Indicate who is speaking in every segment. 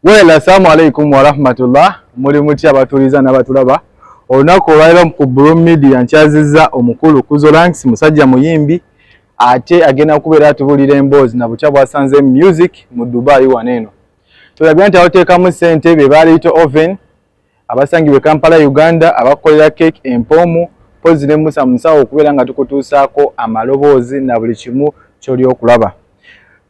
Speaker 1: Well, assalamu alaikum wa rahmatullah. Muri muti abatuliza n'abatulaba. Olunaku olwaliro ku Blue Media nkyazizza omukulu Kuzo Ranks musajja muyimbi ate agenda kubeera atubulira emboozi na bukya bwasanze music mu Dubai waneno. Tulabye nti abateekamu ssente be baaliyita oven abasangibwe Kampala Uganda abakolera cake empomu pozi ne Musa Musawo okubeera nga tukutuusaako amaloboozi na buli kimu ky'oli okulaba.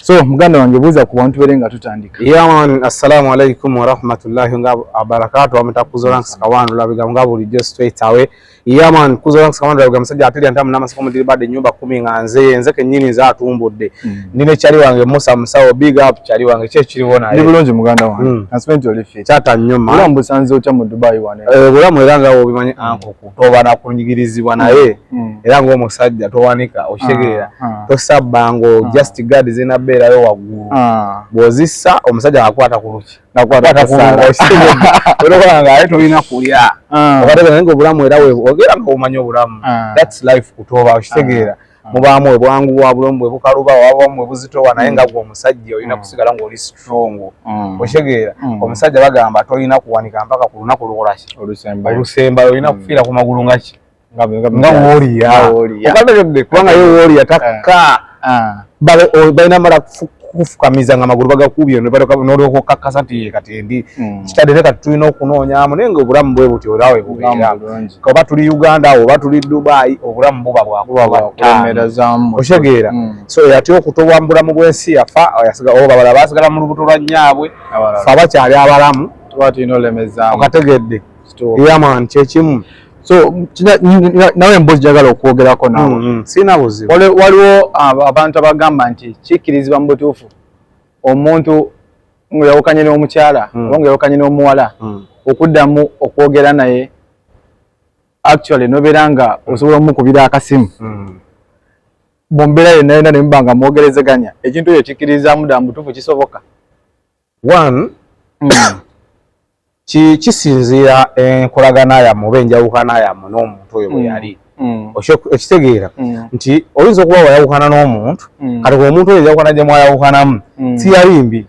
Speaker 1: So muganda wange buuza ku bantu berenga tutandika.
Speaker 2: Yeah man, assalamu alaikum wa rahmatullahi wa barakatuh. Ameta Kuzo Ranks kawanu labiga ngabuli just straight away. Yeah man, Kuzo Ranks kawanu labiga msajja atili antamu namasiko mudiri bade nyumba 10 nga nzeke nyini za atumbudde. Nine chali wange Musa Musawo big up chali wange chechiri wona.
Speaker 1: Ndi bulungi muganda wange. Nasipenti oli fit.
Speaker 2: Chata nyuma.
Speaker 1: Ula mbusanze ocha mu Dubai wane.
Speaker 2: Ula mwelanga obimanyi anko kutoba na kunyigirizibwa naye. Era ngo musajja towanika oshegerera. Tosabango just God zina bera yo waguru. Bozissa omusajja akwata kuluki.
Speaker 1: Nakwata sala.
Speaker 2: Olokanga nga aito bina kulya. Okatebe ngo bulamu era we ogera ngo umanyo obulamu. That's life kutoba oshegerera. Mubamu bwangu wa bulombo bukaluba wabamwe buzito wanaye nga gwo musajja olina kusigala ngo oli strong. Oshegerera omusajja bagamba tolina kuwanika mpaka ku lunaku lukolashi. Olusemba olina kufira ku magulu ngaki. Nga woliya. Okatebe kubanga yo woliya takka. Baina mara kufukamiza nga magulu bagakubye n'olwo kakasa nti kati ndi kitadereka tulina okunoonya amunenge obulamu bwe buti olawe bubeera kuba tuli Uganda oba tuli Dubai obulamu buba bwakubeera
Speaker 1: zamu
Speaker 2: oshegeera so yati okutobwa mbulamu bw'ensi yafa yasiga oba bala basigala mu lubuto lwa nyaabwe fa bakyali abalamu
Speaker 1: twati inolemeza
Speaker 2: okategedde yaman kyekimu.
Speaker 1: So nawe mbozi jagala okwogerako nawe
Speaker 2: sina buzibu
Speaker 1: waliwo abantu abagamba nti kikirizibwa mu butuufu omuntu ng'eyawukanye n'omukyala oba ng'eyawukanye n'omuwala okuddamu okwogera naye actually nobeera nga osobola omukubira akasimu bombeera yenna ne muba nga mwogerezeganya ekintu ekyo kikirizaamu ddala mu butuufu kisoboka?
Speaker 2: One kisinzira enkolagana yammwe oba enjawukana yammwe n'omuntu oyo bwe yali okitegeera nti oyinza okuba wayawukana n'omuntu kati omuntu oyo enjawukana gye mwayawukanamu si yali mbi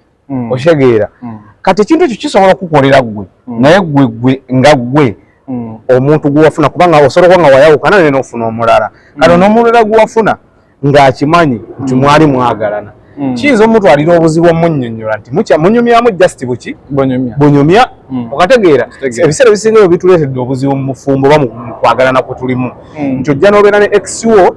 Speaker 2: okitegeera kati ekintu ekyo kisobola okukolera ggwe naye gwe nga ggwe omuntu gwe wafuna kubanga osobola kuba nga wayawukana naye n'ofuna omulala kati n'omulala gwe wafuna ng'akimanyi nti mwali mwagalana kiyinza omutwalira obuzibu omunnyonnyola nti munyumyamu just buki bunyumya okategeera ebiseera ebisinga ebyo bituleetedde obuzibu mu bufumbo oba mu kwagalana kwe tulimu nti ojja n'obeera ne ex-wo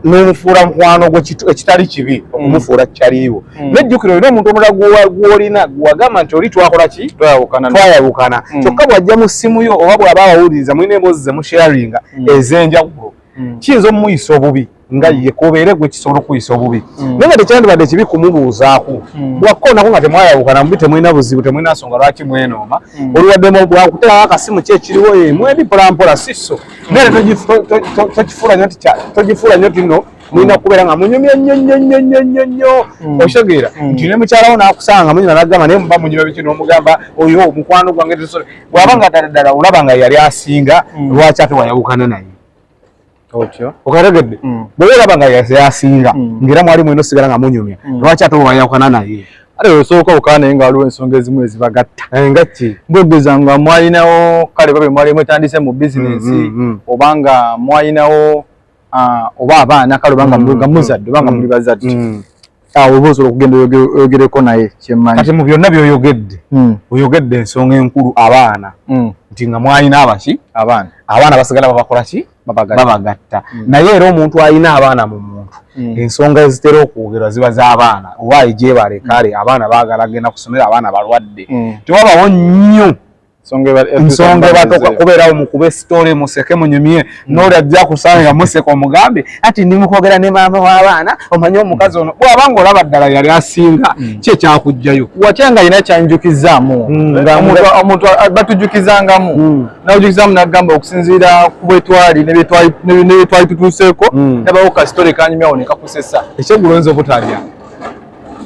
Speaker 2: n'omufuula mukwano gwe ekitali kibi okumufuula kyaliiwo nejjukira olina omuntu omulala gw'olina gwagamba nti oli twakola ki twayawukana kyokka bw'ajja mu ssimu yo oba bw'aba awuliriza mulina emboozi ze musharinga ez'enjawulo kiyinza omuyisa obubi nga ye kobeere gwe kisobola okuyisa obubi naye nga tekyandibadde kibi kumubuuzaako bwakkoonako nga temwayawukana mubi temulina buzibu temulina nsonga lwaki mwenooma oluwaddemu bwakuterawo akasimu ki ekiriwo mwendi mpolampola sisso naye togifuula nnyo tino mulina kubeera nga munyumya nnyo oshegeera nti ne mukyalawo n'akusanga munyuma n'agamba naye muba munyuma biki n'omugamba oyo omukwano gwange bw'aba nga ddala olaba nga yali asinga lwaki ate wayawukana naye okategedde bwe olaba nga yasinga ng'era mwali mwena osigala nga munyumya lwaki ate wayawukana naye
Speaker 1: ate osooka okukana naye nga waliwo ensonga ezimu ezibagatta
Speaker 2: ngaki
Speaker 1: bwegeza nga mwalinawo kale babe mwali mwetandise mu bizinesi oba nga mwalinawo oba abaana kale oba nga muzadde oba nga muli bazadde awo oba osobola okugenda oyogereko naye kyemmanyi
Speaker 2: kati mu byonna by'oyogedde oyogedde ensonga enkulu abaana nti nga mwalina abaki abaana basigala babakola ki babagatta naye era omuntu alina abaana mu muntu ensonga ezitera okwogerwa ziba z'abaana oba egyebale kale abaana baagala genda kusomera abaana balwadde tewabawo nnyo ensonga ebatoka kubeerawo mukube sitole museke munyumye n'oli ajja kusanga museka omugambe ati ndi mukwogera ne maama w'abaana omanye omukazi ono bw'abanga olaba ddala yali asinga ki ekyakujjayo
Speaker 1: watya nga alina kyanjukizaamu omuntu batujjukizangamu nawujukizaamu n'agamba okusinziira ku bwetwali ne byetwali tutuuseeko nabawo kasitole kanyumyawo ne kakusesa
Speaker 2: ekyeggulo oyinza obutalya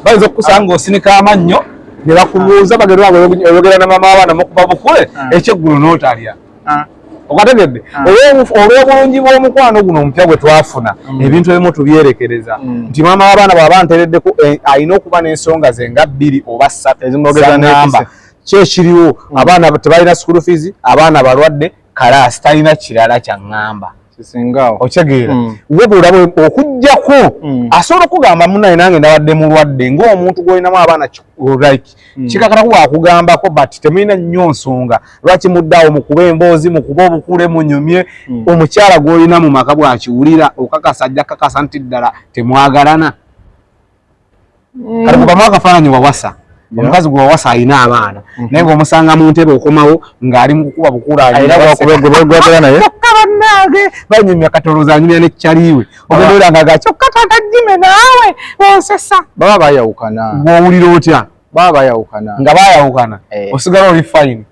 Speaker 2: bayinza okukusanga osinika amannyo ne bakubuuza bagenda oyogera na maama w'abaana mukuba bukule ekyeggulu n'otalya okategedde olw'obulungi bw'omukwano guno omupya gwe twafuna ebintu ebimu tubyerekereza nti maama w'abaana bw'aba ntereddeko alina okuba n'ensonga ze nga 2 oba 3 kyekiriwo abaana tebalina school fees abaana balwadde kalaasi talina kirala kyaŋŋamba okitegeera we bw'olaba okugjako asobola okugamba munnaye nange ndabadde mulwadde ng'omuntu gw'olinamu abaana kikakatako wakugambako but temulina nnyo nsonga lwaki muddaawo mukuba emboozi mukuba obukule munyumye omukyala gw'olina mu maka bwakiwulira okakasa ajja kakasa nti ddala temwagalana kati kubamu akafaananyi wawasa omukazi gwe wawasa alina abaana naye ng'omusanga mu ntebe okomawo ng'ali mu kukuba bukulaabannange banyumya katoloza anyumya nekyaliwe ogendoera nga kyokka taata Jimmy naawe onsesa
Speaker 1: baba bayawukana
Speaker 2: gw'owulira otya
Speaker 1: baba bayawukana
Speaker 2: nga bayawukana osigala oli fine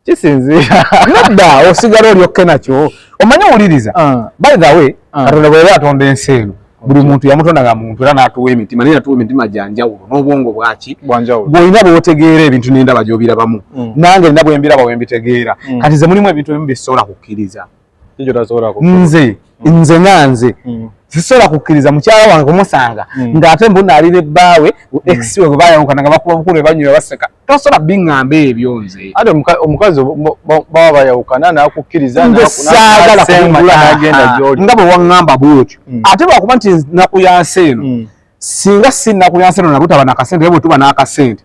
Speaker 1: kisinzira
Speaker 2: nedda osigala oli okke nakyo omanyi owuliriza by the way Katonda bwe yali atonda ensi eno buli muntu yamutonda nga muntu era n'atuwa emitima naye yatuwa emitima gya njawulo n'obwongo bwaki bw'olina bw'otegeera ebintu n'endaba gy'obirabamu nange nina bwe mbiraba bwe mbitegeera kati ze mulimu ebintu ebimu bye sisobola kukkiriza nze nanze sisobola kukkiriza mukyala wange kumusanga ng'ate mbunaalira ebbaawe ex we bwe baayawukana nga bakuba bukulu banyume baseka tosobola biŋŋamba ebyo nze
Speaker 1: ate omukazi baba bayawukana n'akukkiriza
Speaker 2: saagala n'agenda gy'oli nga bwe waŋŋamba bwotyo ate lwakuba nti nnaku ya nsi eno singa si nnaku ya nsi eno nabwe taba n'akasente naye bwe tuba n'akasente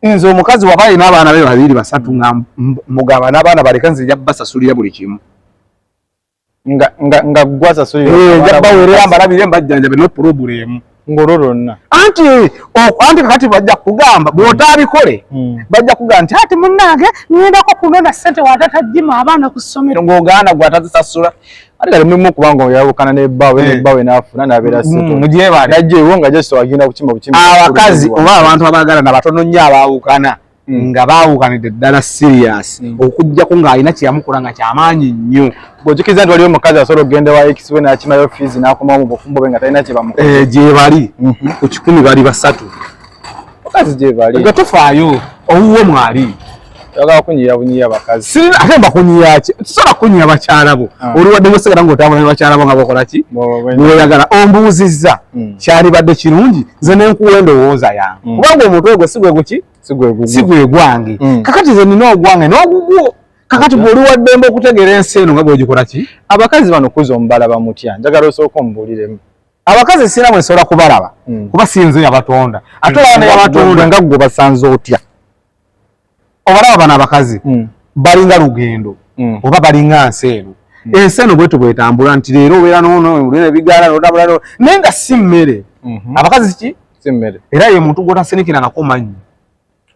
Speaker 2: nze omukazi waba alina abaana be 2 3 nga mugamba n'abaana baleka nze nja basasulira buli kimu
Speaker 1: nga gwasa soyo
Speaker 2: bawerera mbalabire mbajjanjabe no problem
Speaker 1: ngororonna
Speaker 2: anti kakati bajja kugamba bw'otaabikole bajja kugamba nti ati munnange ng'endako kunona ssente wa taata Jimmy abaana ku ssomero ng'ogaana gwe atazisasula
Speaker 1: ate kati mulimu kubanga yawukana n'ebbaawe n'afuna n'abeera najjeewo nga jeso agenda kukima
Speaker 2: abakazi oba abantu abaagalana batono nnyo abaawukana nga baawukanidde ddala serious okuggyako ng'alina kyeyamukola nga kyamaanyi nnyo
Speaker 1: bw'ojjukiza nti waliwo omukazi asobola okugenda wa ex we n'akimayo fees n'akomawo mu bufumbo bwe nga talina kye bamukola
Speaker 2: gye bali ku 10 bali 3
Speaker 1: bakazi gye bali
Speaker 2: nga tofaayo owuwo mwali
Speaker 1: oyagala kunyiyabunyiya bakazi
Speaker 2: ate mbakunyiya ki tusobola kunyiya bakyala bo oli wadde musigala ng'otambula ne bakyala bo nga bakola ki bw'oyagala ombuuzizza kyalibadde kirungi nze n'enkuwa endowooza yange kubanga omuntu ogwo si gwe guki si gwe gwange kakati ze nina ogwange n'ogugwo kakati bw'oli waddembe okutegeera ensi eno nga bw'ogikola ki
Speaker 1: abakazi bano kuza omubalaba mutya njagala osooka omubuuliremu
Speaker 2: abakazi sina bwe nsobola kubalaba kuba sinze yabatonda ate olaba yabatonda
Speaker 1: nga gwe basanze otya
Speaker 2: obalaba bano abakazi balinga lugendo oba balinga nsi eno ensi eno bwetu bwetambula nti leero obeera nolina ebigaala nodabula naye nga si mmere abakazi ki
Speaker 1: si mmere
Speaker 2: era ye muntu gw'otasenikirangako mannyo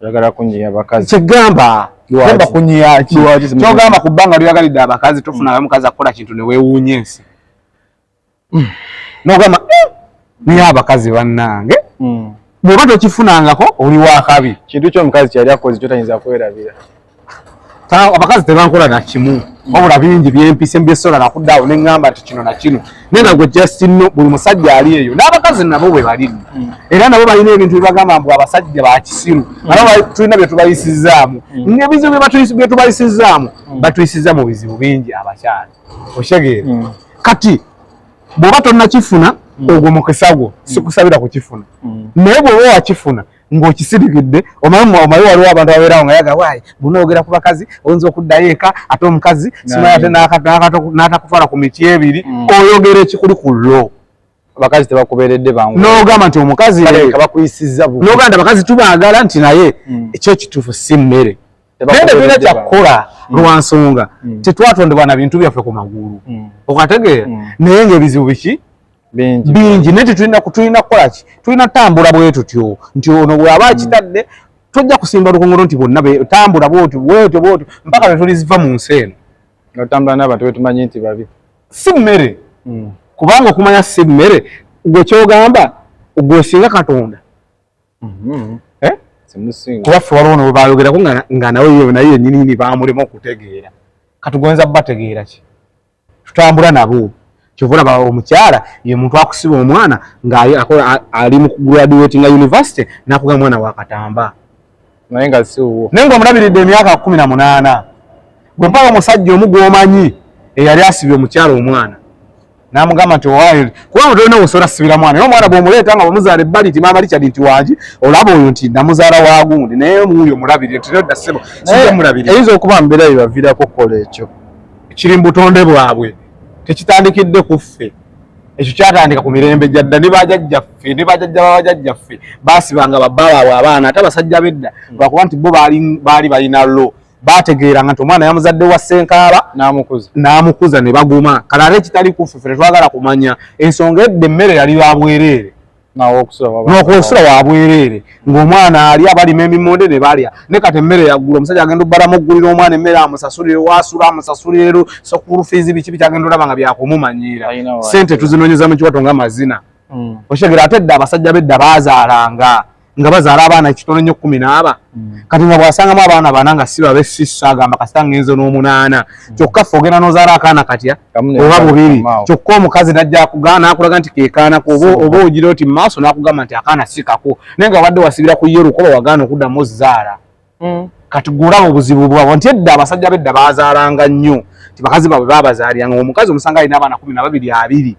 Speaker 1: oyagala kunyiya abakazi
Speaker 2: kyegamba gamba kunyiya ki kyogamba ku bbanga lyoyagalidde abakazi tofunayo mukazi akola kintu ne weewuunya ensi n'ogamba naye abakazi bannange bw'oba tokifunangako oli wakabi
Speaker 1: kintu ky'omukazi kyali akoze kyotayinza kwerabira
Speaker 2: abakazi tebankola na kimu wabula bingi byempise mbyesola nakuddaawo neŋŋamba nti kino na kino naye nga gwe just nno buli musajja ali eyo n'abakazi nabo bwe balino era nabo balina ebintu byebagamba mbu abasajja bakisiru aba tulina bye tubayisizaamu ng'ebizibu bye tubayisizaamu batuyisiza mu bizibu bingi abakyala okitegeera kati bw'oba tonnakifuna ogwo mukisa gwo sikusabira kukifuna naye bw'oba wakifuna ng'okisirikidde omanyi waliwo abantu ababeerawo nga yaga waayi bunoogera ku bakazi oyinza okuddayo eka ate omukazi simanyi ate n'atakufaala ku miti ebiri oyogera ekikuli ku llo
Speaker 1: abakazi tebakubeeredde bangu
Speaker 2: n'ogamba nti omukazi
Speaker 1: bakuyisizza
Speaker 2: n'ogamba nti abakazi tubaagala nti naye ekyo kituufu si mmere naye tetulina kyakukola lwa nsonga tetwatondebwa na bintu byaffe ku magulu okategeera naye ng'ebizibu biki bingi naye tulina kukola ki tulina tambula bwe tutyo nti ono bw'aba akitadde tojja kusimba lukongolo nti bonna tambula bwotyo mpaka lwe tuliziva mu nsi eno
Speaker 1: otambula n'abantu betumanyi nti babi
Speaker 2: si mmere kubanga okumanya si mmere gwe kyogamba gwesinga Katonda kuba ffe waliwo ne bayogerako nga naye yennyini bamulema okutegeera katugonza bategeera ki tutambula nabo kyovulaba omukyala ye muntu akusiba omwana ng'ali mu graduate nga university n'akugamba mwana wakatamba
Speaker 1: naye nga si wuwo
Speaker 2: naye ng'omulabiridde emyaka 18 Gwe mpaka omusajja omu gw'omanyi eyali asibye omukyala omwana n'amugamba nti owaye kuba tolina osobola sibira mwana naye omwana bw'omuleeta nga bamuzaala ebbali nti maama Richard nti wangi olaba oyo nti namuzaala wa gundi naye muyo omulabirire tirodda ssebo sijja mulabirire
Speaker 1: eyinza okuba mbeera bibaviirako okukola ekyo
Speaker 2: kiri mu butonde bwabwe tekitandikidde ku ffe ekyo kyatandika ku mirembe gyadda ne bajjajjaffe ne bajjajja babajjajjaffe baasibanga babbaabwe abaana ate abasajja bedda lwakuba nti bo baali balina lo bategeeranga nti omwana yamuzadde wa ssenkaaba n'amukuza ne baguma kale ate ekitali ku ffe tetwagala kumanya ensonga edda emmere yali ya bwereere n'okusula wa bwereere ng'omwana ali abalima emimonde ne balya ne kati emmere yaggula omusajja agenda obbalamu oggulira omwana emmere amusasulire wasula amusasulire sokulu fiizi biki byagenda olaba nga byakumumanyira ssente tuzinonyeza mu kiwato ng'amazina okitegera ate edda abasajja bedda baazaalanga nga bazaala abaana ekitono nnyo 10 kati nga bwasangamu abaana bana nga si babe sissa agamba kasita ngenze n'omunaana kyokka ffe ogenda n'ozaala akaana katya oba bubiri kyokka omukazi najja n'akulaga nti keekaana oba ogira oti mu maaso n'akugamba nti akaana si kako naye nga wadde wasibira ku ye lukoba wagaana okuddamu ozizaala kati gulaba obuzibu bwabwe nti edda abasajja bedda baazaalanga nnyo ti bakazi baabwe baabazaaliranga omukazi omusanga alina abaana 12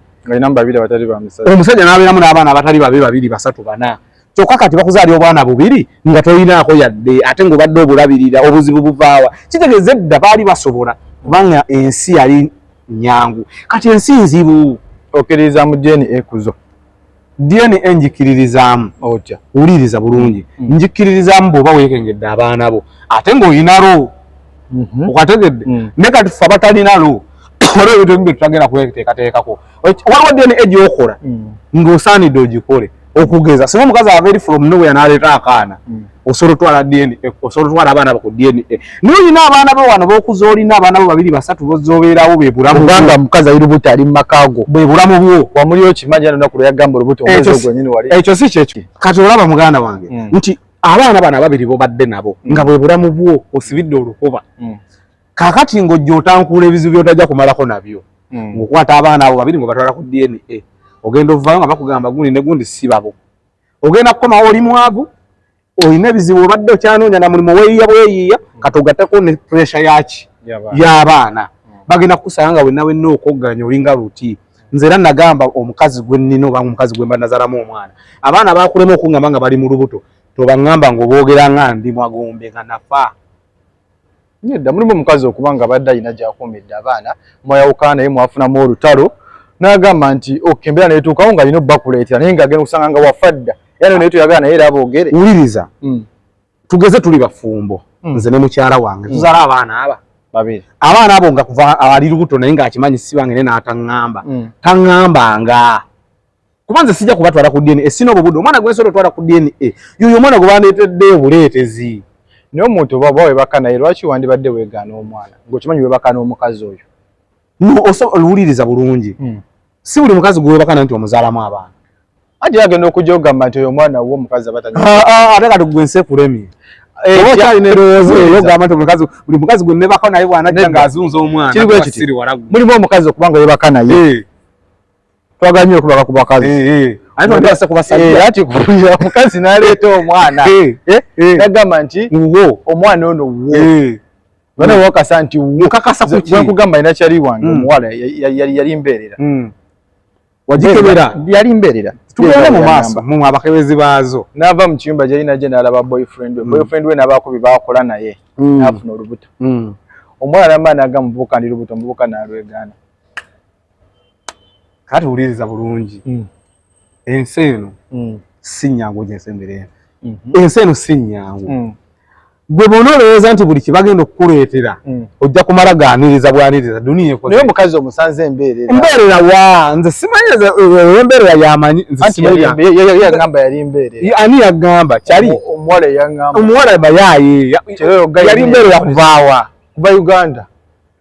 Speaker 2: omusajja n'abeeramu n'abaana abatali 2 3 4 kyokka kati bakuzaali obwana bubiri nga tolinaako yadde ate ng'obadde obulabirira obuzibu buvaawa kitegeeza edda baali basobola kubanga ensi yali nyangu kati ensi nzibu
Speaker 1: okkiririza mu DNA kuzo
Speaker 2: DNA njikiririzaamu
Speaker 1: otya
Speaker 2: wuliriza bulungi njikiririzaamu bw'oba weekengedde abaana bo ate ng'oyinalo okategedde ne kati ffe abatalinalo waliwo ebintu ebimu tutagenda kweteekateekako waliwo DNA gy'okola ng'osaanidde ogikole okugeza singa omukazi abeeri from nowhere n'aleeta akaana osobola otwala DNA osobola otwala abaana bo ku DNA n'olina abaana bo wano b'okuza olina abaana bo 2 3 bozoobeerawo be bulamu
Speaker 1: kubanga omukazi ali lubuto ali mu makaago
Speaker 2: bwe bulamu bwo
Speaker 1: wamuli okimanya n'olunaku lwe yagamba olubuto omwezi ogwennyini wali
Speaker 2: ekyo si kyekyo kati olaba muganda wange nti abaana bano 2 b'obadde nabo nga bwe bulamu bwo osibidde olukuba kaakati ng'ojja otankuula ebizibu by'otajja kumalako nabyo ng'okwata abaana abo 2 ng'obatwala ku DNA ogenda ovaayo nga bakugamba gundi ne gundi si babo ogenda kukomawo oli mwavu olina ebizibu obadde okyanoonya na mulimu weeyiya bweyiiya kati ogatteko ne puresha yaki y'abaana bagenda kukusanga nga wenna okogganya olinga luti nze era nagamba omukazi gwe nnina oba omukazi gwe mba nazaalamu omwana abaana baakulema okungamba nga bali mu lubuto tobaŋŋamba ng'oboogera nga ndi mwagombe nga nafa
Speaker 1: nedda mulimu omukazi okuba nga badde alina gy'akuumidde abaana mwayawukana naye mwafunamu olutalo n'agamba nti okembera netuukawo nga alina obbakuleetera naye ng'agenda okusanga nga wafadda era naye tuyagala naye era aboogere
Speaker 2: wuliriza tugeze tuli bafumbo nze ne mukyala wange tuzaala abaana aba
Speaker 1: 2
Speaker 2: abaana abo nga kuva ali lubuto naye ng'akimanyi si wange ne n'ataŋŋamba taŋŋambanga kuba nze sijja kubatwala ku DNA sina obubudde omwana gwe nsobola otwala ku DNA yoyo omwana gwe bandeetedde obuleetezi
Speaker 1: naye omuntu oba webaka naye lwaki wandibadde weegaana omwana ng'okimanyi webaka n'omukazi oyo
Speaker 2: oluwuliriza bulungi si buli mukazi gwe webaka naye nti omuzaalamu abaana
Speaker 1: ate yagenda okujja ogamba nti oyo omwana wo omukazi abatanya
Speaker 2: ate kati gwe nsekulemi oba okyalina erowoozo eyo ogamba nti buli mukazi gwe nebaka naye bw'anajja ng'azunza omwana
Speaker 1: kiri bwe kiti mulimu omukazi okuba nga yebaka naye twagala nnyo okubaka ku bakazi ati kuya omukazi n'aleeta omwana yagamba nti omwana ono wo bana wakasa nti
Speaker 2: mukakasa ku ki
Speaker 1: kugamba ina kyali wange omuwala yali mbeerera
Speaker 2: wagikebera
Speaker 1: yali mbeerera
Speaker 2: tugende mu maaso mu abakebezi baazo
Speaker 1: n'ava mu kiyumba gyali najje n'alaba boyfriend we n'abaako bye baakola naye n'afuna olubuto omuwala n'amba n'agamba muvubuka ndi lubuto muvubuka n'alwegaana
Speaker 2: kati wuliriza bulungi ensi eno si nnyangu gyensemberera ensi eno si nnyangu gwe bona olowooza nti buli kibagenda okukuleetera ojja kumala gaaniriza bwaniriza duniya ekoze
Speaker 1: naye omukazi omusanze embeerera
Speaker 2: wa nze simanyi embeerera yamanyi
Speaker 1: yagamba yali mbeerera
Speaker 2: ani yagamba kyali
Speaker 1: omuwala yagamba
Speaker 2: omuwala bayaye yali mbeerera kuvaawa
Speaker 1: kuva Uganda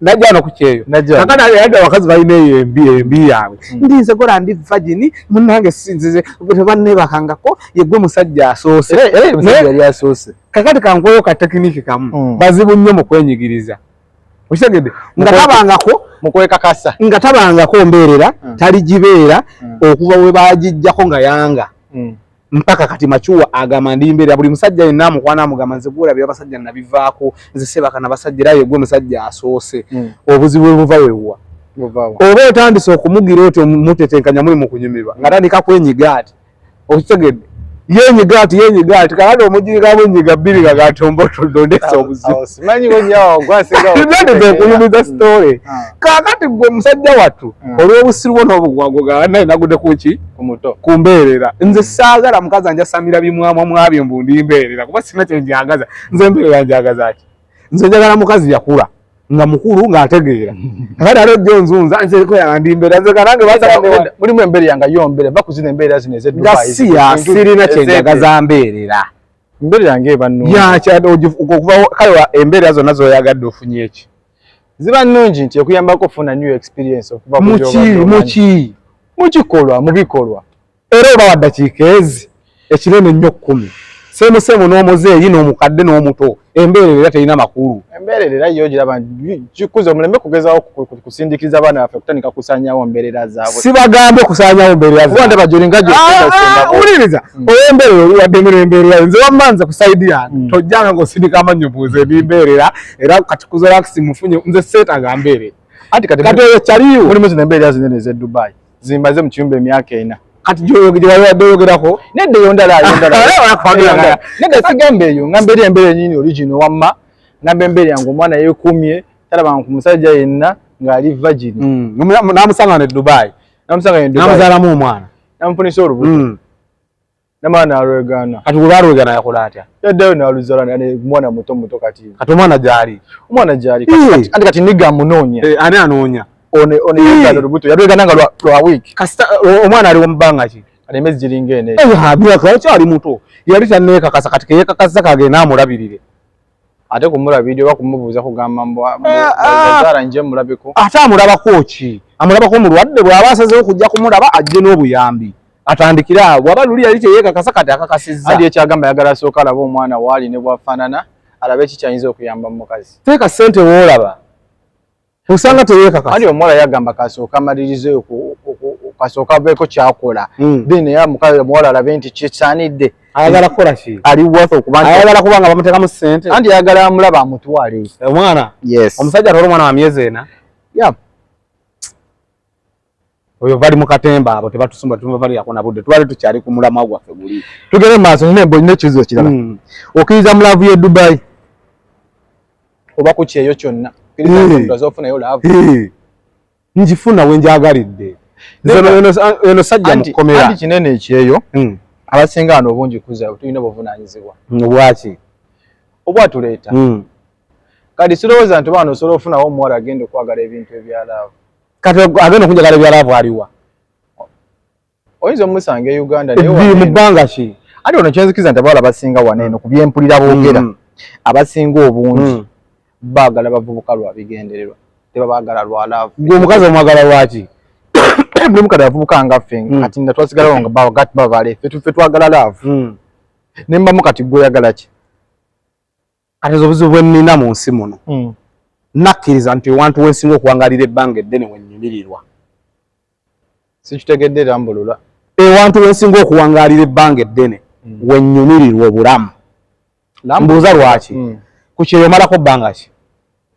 Speaker 2: najja no kukyeyo kakana yadde abakazi balina eyo embi yaabwe ndinze gola ndi vagini munnange sinzize tebanne bakangako yegwe musajja asoose
Speaker 1: yali asoose
Speaker 2: kakati kankoyo ka tekiniki kamu bazibu nnyo mu kwenyigiriza okitegedde nga tabangako
Speaker 1: mukwekakasa
Speaker 2: nga tabangako mbeerera tali gibeera okuva we baagijjako nga yanga mpaka kati machuwa agamba ndi mbeerera buli musajja yenna amukwana amugamba nze gulabira abasajja nabivaako nze sebaka nabasajja era yegwe musajja asoose obuzibu buva wewa oba otandise okumugira otyo mutetenkanya muli mu kunyumirwa nga tandika kwenyiga ati okitegedde yenyiga ati kakati omugirika bwenyiga bbiri kagatombotoddondesa obuzibu
Speaker 1: simanyi gonyawo
Speaker 2: gwasiga kuyumiza story kakati gwe musajja wattu olw'obusiru bwo n'obugwago gawa naye nagudde kuki ku mbeerera nze saagala mukazi anjasamira bimwamwa mwabyo mbu ndi mbeerera kuba sina kye njagaza nze mbeerera njagaza ki nze njagala mukazi yakula nga mukulu ng'ategeera kakati ate ojja onzunza nze ko yandi mbeerera nze kanange basanga
Speaker 1: mulimu embeera yange yombere bakuzina embeera zino
Speaker 2: nga sirina kye njagaza mbeerera
Speaker 1: embeera yange eba nnungi
Speaker 2: okuva kale embeera zonna z'oyagadde ofunye eki
Speaker 1: ziba nnungi nti ekuyambako okufuna new experience okuva mukikolwa mu bikolwa
Speaker 2: era oba wa ddakiika ezi ekinene nnyo 10 semusemu n'omuzeeyi n'omukadde n'omuto embeerera era terina makulu
Speaker 1: embeerera yo giraba kikuza omulembe kugezaho kusindikiza abaana baffe kutandika kusaanyawo mbeerera zaabwe
Speaker 2: sibagambe kusaanyawo mbeerera zaabwe
Speaker 1: wanda bajolinga
Speaker 2: uliriza oyembeerera oliwadde embeerera nze wammanza ku saidi yange tojjanga ng'osindika amanyubuuze n'embeerera era kati kuzolakisi mufunye nze seetaaga mbeerera kati eyo kyaliwo
Speaker 1: mulimu zino embeerera zinene ez'e Dubai zimbaze mu kiyumba emyaka 4
Speaker 2: kati gyewadde oyogerako
Speaker 1: nedda eyo ndala nedda sigambe eyo ngamba eri embeera enyini original wamma ngamba embeera yange omwana yeekuumye talabanga ku musajja yenna ng'ali virgin
Speaker 2: namusanga ne Dubai namuzaalamu omwana
Speaker 1: namufunisa olubuto namwana alwegaana
Speaker 2: kati bwe balwegaana yakola atya
Speaker 1: yaddayo n'aluzaala mwana muto kati
Speaker 2: omwana gyali
Speaker 1: anti kati niga amunoonya
Speaker 2: ani anoonya
Speaker 1: one yagala olubuto yalwegaana nga lwa wiiki
Speaker 2: omwana ali mu bbanga ki
Speaker 1: ali emyezi giringa ene
Speaker 2: kyali muto yali tanneekakasa kati keyekakasa kagenda amulabirire
Speaker 1: ate kumulabirira oba kumubuuza kugamba mbazaala nje mulabiko
Speaker 2: ate amulabako ki amulabako mulwadde bw'aba asazeewo kujja kumulaba ajje n'obuyambi atandikire awo bw'aba luli yali teyekakasa kati akakasizza
Speaker 1: andi ekyagamba ayagala asooka alaba omwana waali ne bwafaanana alabe ekikyayinza okuyamba mu mukazi
Speaker 2: teeka ssente woolaba osanga teyekakasa
Speaker 1: andi omuwala yagamba kasooka amalirize kasooka abeeko kyakola then era omuwala alabe nti kisaanidde
Speaker 2: ayagala kukola ki
Speaker 1: ali worth okuba
Speaker 2: ayagala kuba nga bamuteekamu ssente
Speaker 1: andi ayagala amulaba amutwale
Speaker 2: omwana omusajja atwala omwana wa myezi ena oyo bali mu katemba abo tebatusumba tumva bali yakona budde twali tukyali ku mulamwa gwaffe guli
Speaker 1: tugere maaso nina ekizibu kirala okiriza mu laavu y'e Dubai oba ku kyeyo kyonna ofunayo laavu
Speaker 2: njifuna we njagalidde eno sajja mukomera
Speaker 1: anti kinene ekyeyo abasinga wano obungi kuza tulina obuvunaanyizibwa
Speaker 2: obwaki
Speaker 1: obwatuleeta kati sirowooza nti baana osobola ofunawo omuwala agenda okwagala ebintu ebya laavu
Speaker 2: kati agenda okunjagala ebya laavu aliwa
Speaker 1: oyinza omusanga e Uganda
Speaker 2: mu bbanga ki
Speaker 1: ati ono kyenzikiriza nti abawala basinga wano eno ku byempulira boogera abasinga obungi baagala bavubuka lwa bigendererwa tebabaagala lwa laavu
Speaker 2: gwe omukazi omwagala lwaki
Speaker 1: buli mukadde avubuka nga ffe kati nga twasigalawo nga bagati bavale ffe twagala laavu ne mbamu kati gwe oyagala ki
Speaker 2: kati obuzibu bwe nnina mu nsi muno nakkiriza nti ewantu wensinga okuwangalira ebbanga eddene wennyumirirwa
Speaker 1: sikitegedde era mbulula
Speaker 2: ewantu wensinga okuwangalira ebbanga eddene wennyumirirwa obulamu mbuuza lwaki ku kyeyo omalako bbanga ki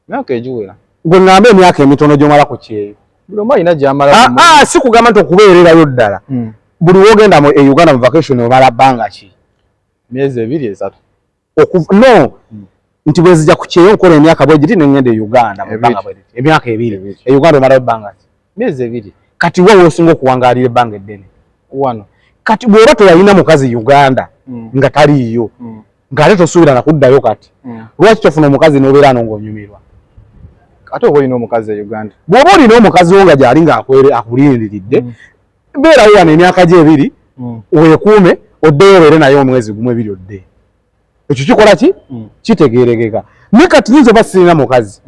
Speaker 1: myaka egiwera
Speaker 2: gwe ŋŋamba emyaka emitono gy'omala ku kyeyo
Speaker 1: buli omu alina gy'amala
Speaker 2: si kugamba nti okubeererayo ddala buli woogenda e Uganda mu vacation omala bbanga ki
Speaker 1: myezi 2-3
Speaker 2: no nti bwe nzija ku kyeyo nkola emyaka bwe giti ne ŋŋenda e Uganda mu bbanga bwe liti emyaka 2 e Uganda omalayo bbanga ki
Speaker 1: myezi 2
Speaker 2: kati wa weesinga okuwangalira ebbanga eddene
Speaker 1: wano
Speaker 2: kati bw'oba teyalina mukazi Uganda nga taliiyo ng'ate tosuubira na kuddayo kati lwaki tofuna omukazi n'obeera ano ng'onyumirwa
Speaker 1: ate oba olina omukazi e Uganda
Speaker 2: bw'oba olina omukazi wo nga gy'ali ng'akulindiridde beerawo wano emyaka gye 2 weekuume oddeyo obeere naye omwezi gumu 2 odde ekyo kikola ki kitegeerekeka ne kati nyinza oba sirina mukazi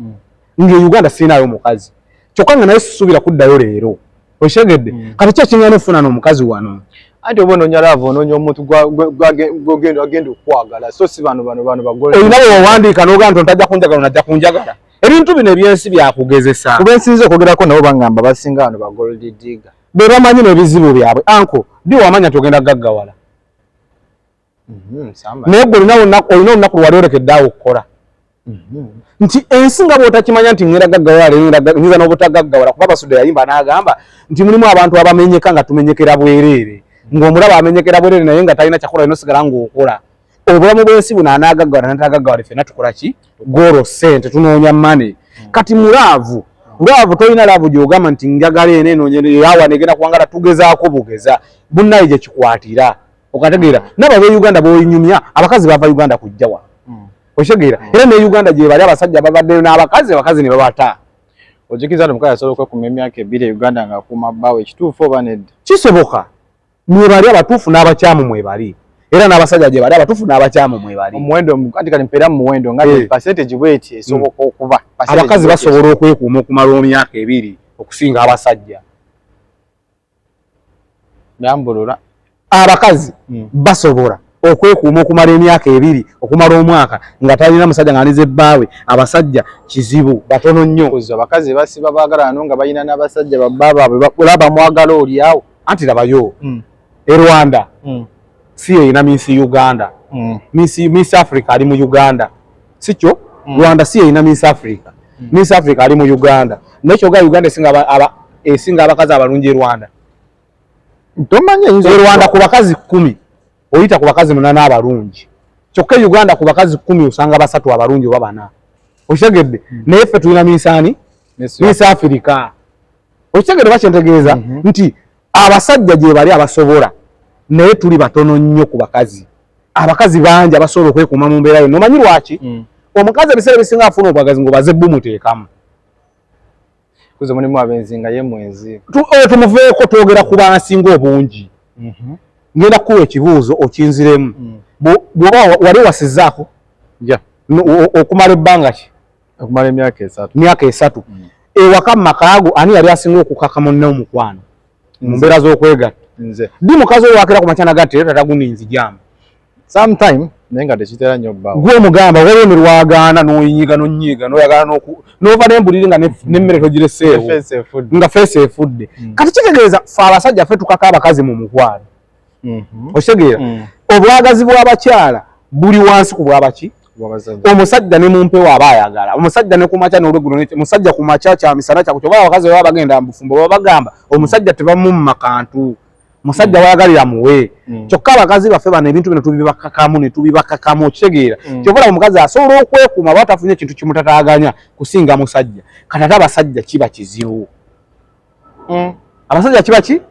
Speaker 2: ng'e Uganda sirinayo mukazi kyokka nga naye sisuubira kuddayo leero okitegedde kati ki ekiŋŋaana okufuna n'omukazi wano
Speaker 1: anti oba onoonya laavu onoonya omuntu gwagenda okwagala so si bano bagole
Speaker 2: olina bwe wawandiika n'ogamba nti ontajja kunjagala onajja kunjagala ebintu bino ebyensi byakugezesa
Speaker 1: kuba ensinza okwogerako nabo bangamba basinga bano bagoldi digger
Speaker 2: be bamanyi n'ebizibu byabwe anko ddi wamanya togenda gaggawala naye gwe olina olunaku lwalyolekedde awo okukola nti ensi nga bw'otakimanya nti ngenda gaggawala nyinza n'obutagaggawala kuba Basudde yayimba n'agamba nti mulimu abantu abamenyeka nga tumenyekera bwereere ng'omulaba amenyekera bwereere naye nga talina kyakola inosigala ng'okola obulamu bw'ensi buno anaagaggawala natagaggawala ffenna tukola ki golo ssente tunoonya mane kati mulaavu tolina laavu gy'ogamba nti njagala eno yawa negenda kuwangala tugezaako bugeza bunnaye gye kikwatira okategeera n'aba Uganda b'oyinyumya abakazi bava Uganda kujja wa oshegeera era ne Uganda gye bali abasajja babaddeyo n'abakazi ne babata
Speaker 1: ojikiza omukazi asobola okwekuma emyaka 2 Uganda ng'akuuma bbaawe ekituufu oba nedda
Speaker 2: kisoboka mwe bali abatuufu n'abakyamu mwe bali era n'abasajja gye bali abatuufu n'abakyamu mwe bali
Speaker 1: omuwendo kati kali mpeera mu muwendo nga percentage bweti esoboka okuba
Speaker 2: abakazi basobola okwekuuma okumala emyaka 2 okusinga abasajja
Speaker 1: yambulula
Speaker 2: abakazi basobola okwekuuma okumala emyaka 2 okumala omwaka nga talina musajja ng'anize bbaawe abasajja kizibu batono nnyo
Speaker 1: abakazi basiba baagala nga balina n'abasajja babbaabwe olaba mwagala oli awo
Speaker 2: anti labayo e Rwanda si erina Miss Uganda Miss Africa ali mu Uganda sikyo Rwanda si erina Miss Africa Miss Africa ali mu Uganda nekyo ga Uganda esinga abakazi abalungi e Rwanda
Speaker 1: tomanye
Speaker 2: Rwanda ku bakazi 10 oyita ku bakazi 8 abalungi kyokka Uganda ku bakazi 10 usanga 3 abalungi oba 4 oshegedde naye ffe tulina minsani Miss Africa oshegedde bakyentegeeza nti abasajja gye bali abasobola naye tuli batono nnyo ku bakazi abakazi bangi abasobola okwekuuma mu mbeera yo nomanyi lwaki omukazi ebiseera bisinga afuna obwagazi ng'obaze bumuteekamu
Speaker 1: kuze mulimu abenzi nga ye mwenzi
Speaker 2: tumuveeko twogera ku bansinga obungi ngenda kuwa ekibuuzo okinziremu bw'oba wali wasizaako okumala ebbanga ki
Speaker 1: okumala emyaka
Speaker 2: 3 ewaka mu makaago ani yali asinga okukaka munne omukwano mu mbeera z'okwegatta
Speaker 1: nze
Speaker 2: di mukazi oyo wakera ku makyana gatte era tataguninzi jamba
Speaker 1: sometime naye nga tekitera nnyo bbaawo
Speaker 2: gwe omugamba waliwo ne lwagaana n'oyinyiga n'onnyiga n'oyagala n'ova n'embuliri nga n'emmere togireseewo nga feesi efudde kati kitegeeza fe abasajja ffe tukaka abakazi mu mukwano otegeera obwagazi bw'abakyala buli wansi ku bwabaki omusajja ne mu mpewo aba ayagala omusajja ne ku makya n'olweggulo omusajja ku makya kya misana kyakutyo oba abakazi baba bagenda mu bufumbo baba bagamba omusajja tebamu mu makantu musajja wayagalira muwe kyokka abakazi baffe bano ebintu bino tubibakakamu okitegeera kyokola omukazi asobola okwekuuma aba tafunye ekintu kimutataaganya kusinga musajja kati ate abasajja kiba kizibu abasajja kiba ki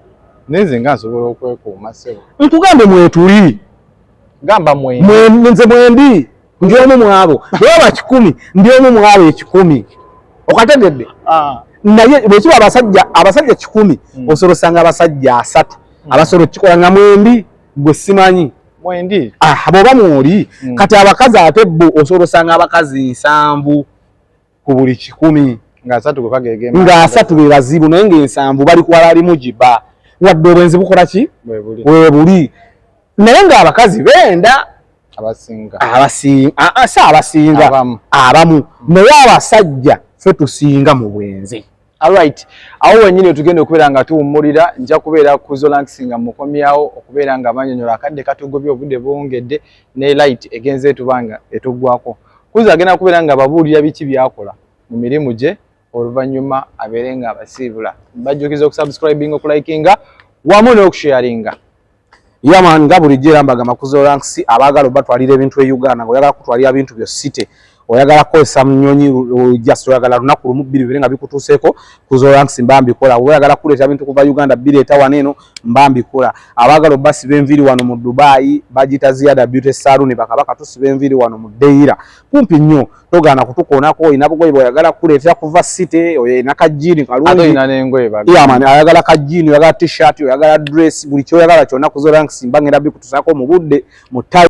Speaker 1: neze nga nsobola okwekuuma sebo
Speaker 2: ntugambe mwetuli
Speaker 1: gamba
Speaker 2: nze mwendi ndi omu mwabo bweba 10 ndi omu mwabo 10 okategedde naye bwekiba abasajja 10 osobola osanga abasajja 3 abasobola okukikola nga mwendi gwe simanyi
Speaker 1: mwendi
Speaker 2: bw'oba mwoli kati abakazi ate bo osobola osanga abakazi 7 ku buli 10
Speaker 1: nga
Speaker 2: 3 be bazibu naye nga 7 bali kuwala alimu giba wadde obwenzi bukola ki webuli naye nga abakazi benda abasinga abamu naye abasajja ffe tusinga mu bwenzi
Speaker 1: alright awo wenyini tugende okubeera nga tuwummulira nja kubeera ku Zolanks nga mukomyawo okubeera nga abanyonyola akadde katugobye obudde bwongedde ne light egenze etubanga etuggwako kuza agenda kubeera nga babuulira biki byakola mu mirimu gye oluvannyuma abeere nga abasiibula bajjukiza okusubscribinga okulikinga wamu n'okusharinga
Speaker 2: yaman nga bulijjo era mbagamba ku Zolanks abaagala obatwalira ebintu e Uganda ng'oyagala kutwalira bintu byo site oyagala kukozesa munyonyi just oyagala lunaku lumu 2 nga bikutuuseeko ku Zolanks mbambikola oyagala kuleeta bintu kuva Uganda bireeta wano eno mbambikola abaagala obbasiba enviiri wano mu Dubai bagita Ziada Beauty Salon bakabaka tusiba enviiri wano mu Deira kumpi nnyo togaana kutukoonako oyina bugoye bw'oyagala kuleetera kuva site oyina kajiini kalungi yaman ayagala kajiini oyagala t-shirt oyagala dress buli kyoyagala kyonna ku Zolanks mbangenda bikutuusaako mu budde mu